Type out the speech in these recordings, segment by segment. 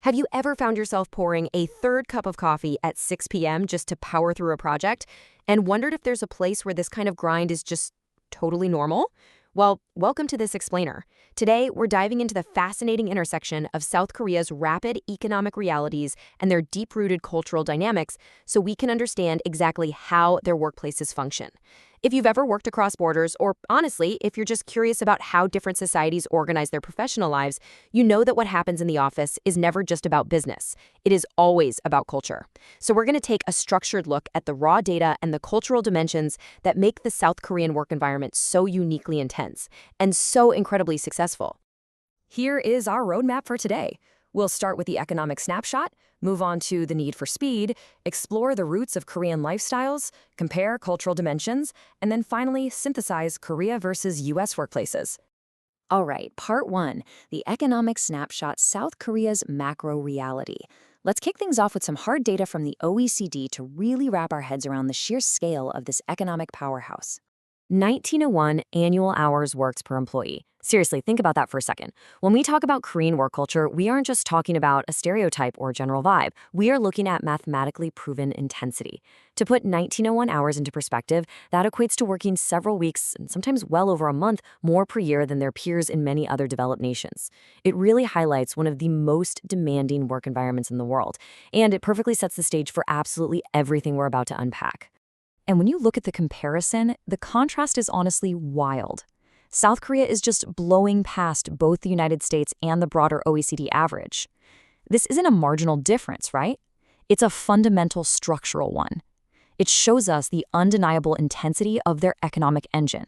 Have you ever found yourself pouring a third cup of coffee at 6 p.m. just to power through a project and wondered if there's a place where this kind of grind is just totally normal? Well, welcome to This Explainer. Today, we're diving into the fascinating intersection of South Korea's rapid economic realities and their deep-rooted cultural dynamics so we can understand exactly how their workplaces function. If you've ever worked across borders, or honestly, if you're just curious about how different societies organize their professional lives, you know that what happens in the office is never just about business. It is always about culture. So we're going to take a structured look at the raw data and the cultural dimensions that make the South Korean work environment so uniquely intense and so incredibly successful. Here is our roadmap for today. We'll start with the economic snapshot, move on to the need for speed, explore the roots of Korean lifestyles, compare cultural dimensions, and then finally synthesize Korea versus US workplaces. All right, part one, the economic snapshot, South Korea's macro reality. Let's kick things off with some hard data from the OECD to really wrap our heads around the sheer scale of this economic powerhouse. 1901 annual hours worked per employee. Seriously, think about that for a second. When we talk about Korean work culture, we aren't just talking about a stereotype or general vibe. We are looking at mathematically proven intensity. To put 1901 hours into perspective, that equates to working several weeks, and sometimes well over a month, more per year than their peers in many other developed nations. It really highlights one of the most demanding work environments in the world, and it perfectly sets the stage for absolutely everything we're about to unpack. And when you look at the comparison, the contrast is honestly wild. South Korea is just blowing past both the United States and the broader OECD average. This isn't a marginal difference, right? It's a fundamental structural one. It shows us the undeniable intensity of their economic engine.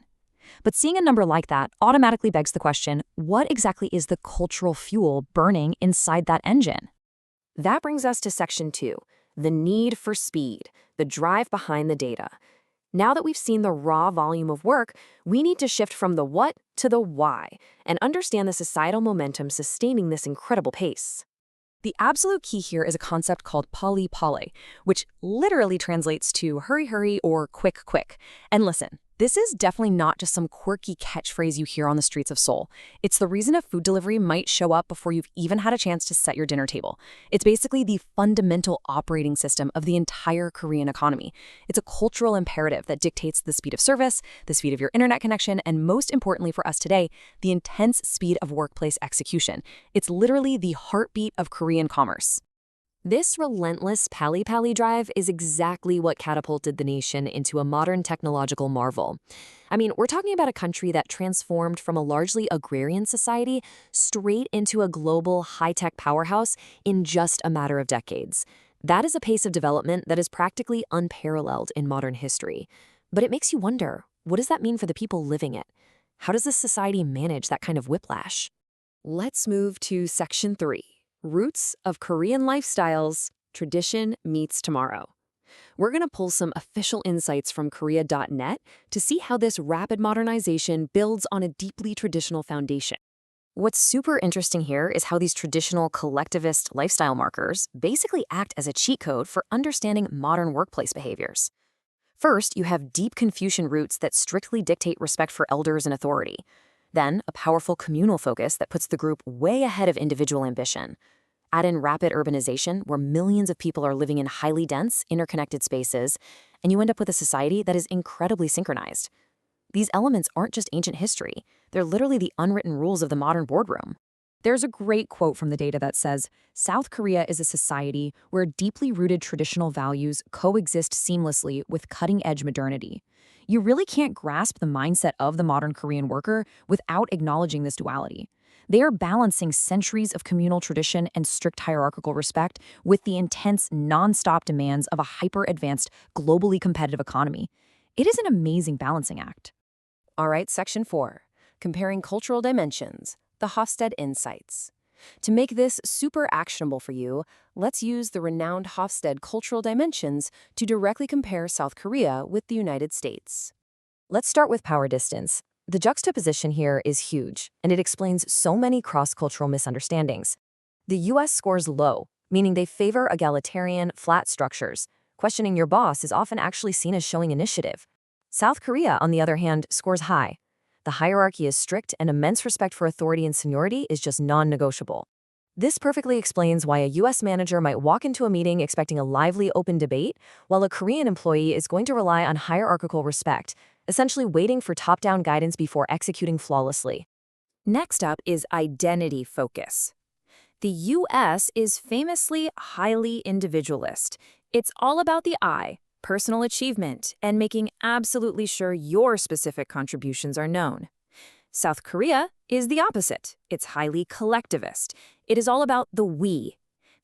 But seeing a number like that automatically begs the question, what exactly is the cultural fuel burning inside that engine? That brings us to section 2, the need for speed, the drive behind the data. Now that we've seen the raw volume of work, we need to shift from the what to the why and understand the societal momentum sustaining this incredible pace. The absolute key here is a concept called Pali-pali, which literally translates to hurry, hurry, or quick, quick. And listen, this is definitely not just some quirky catchphrase you hear on the streets of Seoul. It's the reason a food delivery might show up before you've even had a chance to set your dinner table. It's basically the fundamental operating system of the entire Korean economy. It's a cultural imperative that dictates the speed of service, the speed of your internet connection, and most importantly for us today, the intense speed of workplace execution. It's literally the heartbeat of Korean commerce. This relentless Pali-pali drive is exactly what catapulted the nation into a modern technological marvel. I mean, we're talking about a country that transformed from a largely agrarian society straight into a global high-tech powerhouse in just a matter of decades. That is a pace of development that is practically unparalleled in modern history. But it makes you wonder, what does that mean for the people living it? How does this society manage that kind of whiplash? Let's move to section 3. Roots of Korean lifestyles, tradition meets tomorrow. We're going to pull some official insights from Korea.net to see how this rapid modernization builds on a deeply traditional foundation. What's super interesting here is how these traditional collectivist lifestyle markers basically act as a cheat code for understanding modern workplace behaviors. First, you have deep Confucian roots that strictly dictate respect for elders and authority. Then, a powerful communal focus that puts the group way ahead of individual ambition. Add in rapid urbanization, where millions of people are living in highly dense, interconnected spaces, and you end up with a society that is incredibly synchronized. These elements aren't just ancient history. They're literally the unwritten rules of the modern boardroom. There's a great quote from the data that says, "South Korea is a society where deeply rooted traditional values coexist seamlessly with cutting-edge modernity." You really can't grasp the mindset of the modern Korean worker without acknowledging this duality. They are balancing centuries of communal tradition and strict hierarchical respect with the intense, non-stop demands of a hyper-advanced, globally competitive economy. It is an amazing balancing act. All right, section 4, comparing cultural dimensions, the Hofstede insights. To make this super actionable for you, let's use the renowned Hofstede cultural dimensions to directly compare South Korea with the United States. Let's start with power distance. The juxtaposition here is huge, and it explains so many cross-cultural misunderstandings. The US scores low, meaning they favor egalitarian, flat structures. Questioning your boss is often actually seen as showing initiative. South Korea, on the other hand, scores high. The hierarchy is strict, and immense respect for authority and seniority is just non-negotiable. This perfectly explains why a US manager might walk into a meeting expecting a lively, open debate, while a Korean employee is going to rely on hierarchical respect, essentially waiting for top-down guidance before executing flawlessly. Next up is identity focus. The US is famously highly individualist. It's all about the I, personal achievement, and making absolutely sure your specific contributions are known. South Korea is the opposite. It's highly collectivist. It is all about the we.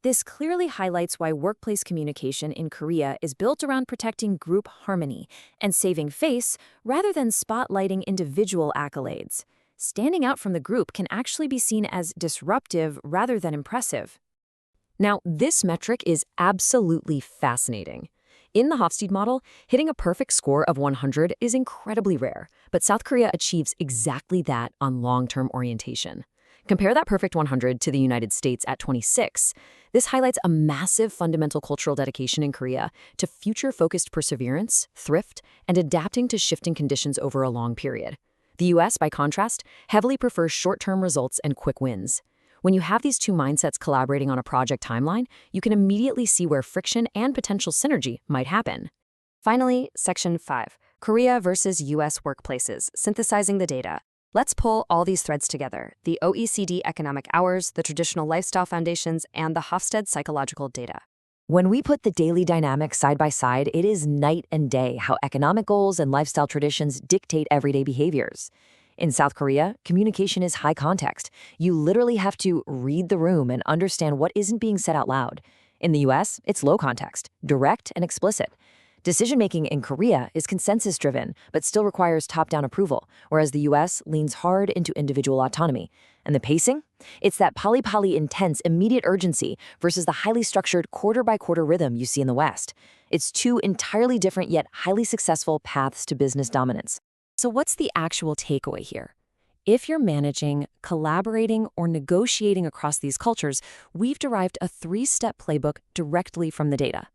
This clearly highlights why workplace communication in Korea is built around protecting group harmony and saving face rather than spotlighting individual accolades. Standing out from the group can actually be seen as disruptive rather than impressive. Now, this metric is absolutely fascinating. In the Hofstede model, hitting a perfect score of 100 is incredibly rare, but South Korea achieves exactly that on long-term orientation. Compare that perfect 100 to the United States at 26. This highlights a massive fundamental cultural dedication in Korea to future-focused perseverance, thrift, and adapting to shifting conditions over a long period. The US, by contrast, heavily prefers short-term results and quick wins. When you have these two mindsets collaborating on a project timeline, you can immediately see where friction and potential synergy might happen. Finally, Section 5, Korea versus US workplaces, synthesizing the data. Let's pull all these threads together: the OECD economic hours, the traditional lifestyle foundations, and the Hofstede psychological data. When we put the daily dynamics side by side, it is night and day how economic goals and lifestyle traditions dictate everyday behaviors. In South Korea, communication is high context. You literally have to read the room and understand what isn't being said out loud. In the US, it's low context, direct and explicit. Decision-making in Korea is consensus-driven, but still requires top-down approval, whereas the US leans hard into individual autonomy. And the pacing? It's that Pali-pali intense, immediate urgency versus the highly structured quarter-by-quarter rhythm you see in the West. It's two entirely different yet highly successful paths to business dominance. So what's the actual takeaway here? If you're managing, collaborating, or negotiating across these cultures, we've derived a 3-step playbook directly from the data.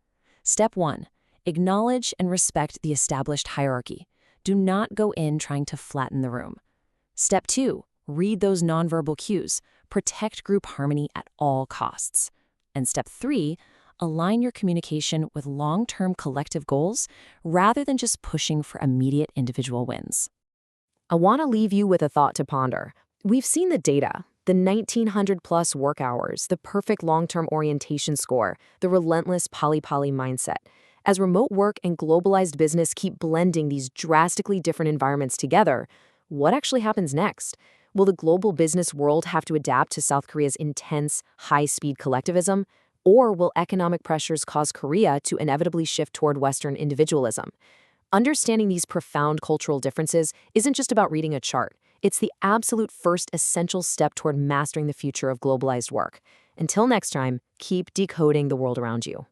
Step 1. Acknowledge and respect the established hierarchy. Do not go in trying to flatten the room. Step 2. Read those nonverbal cues. Protect group harmony at all costs. And step 3. Align your communication with long-term collective goals rather than just pushing for immediate individual wins. I want to leave you with a thought to ponder. We've seen the data, the 1,900-plus work hours, the perfect long-term orientation score, the relentless Pali-pali mindset. As remote work and globalized business keep blending these drastically different environments together, what actually happens next? Will the global business world have to adapt to South Korea's intense, high-speed collectivism? Or will economic pressures cause Korea to inevitably shift toward Western individualism? Understanding these profound cultural differences isn't just about reading a chart. It's the absolute first essential step toward mastering the future of globalized work. Until next time, keep decoding the world around you.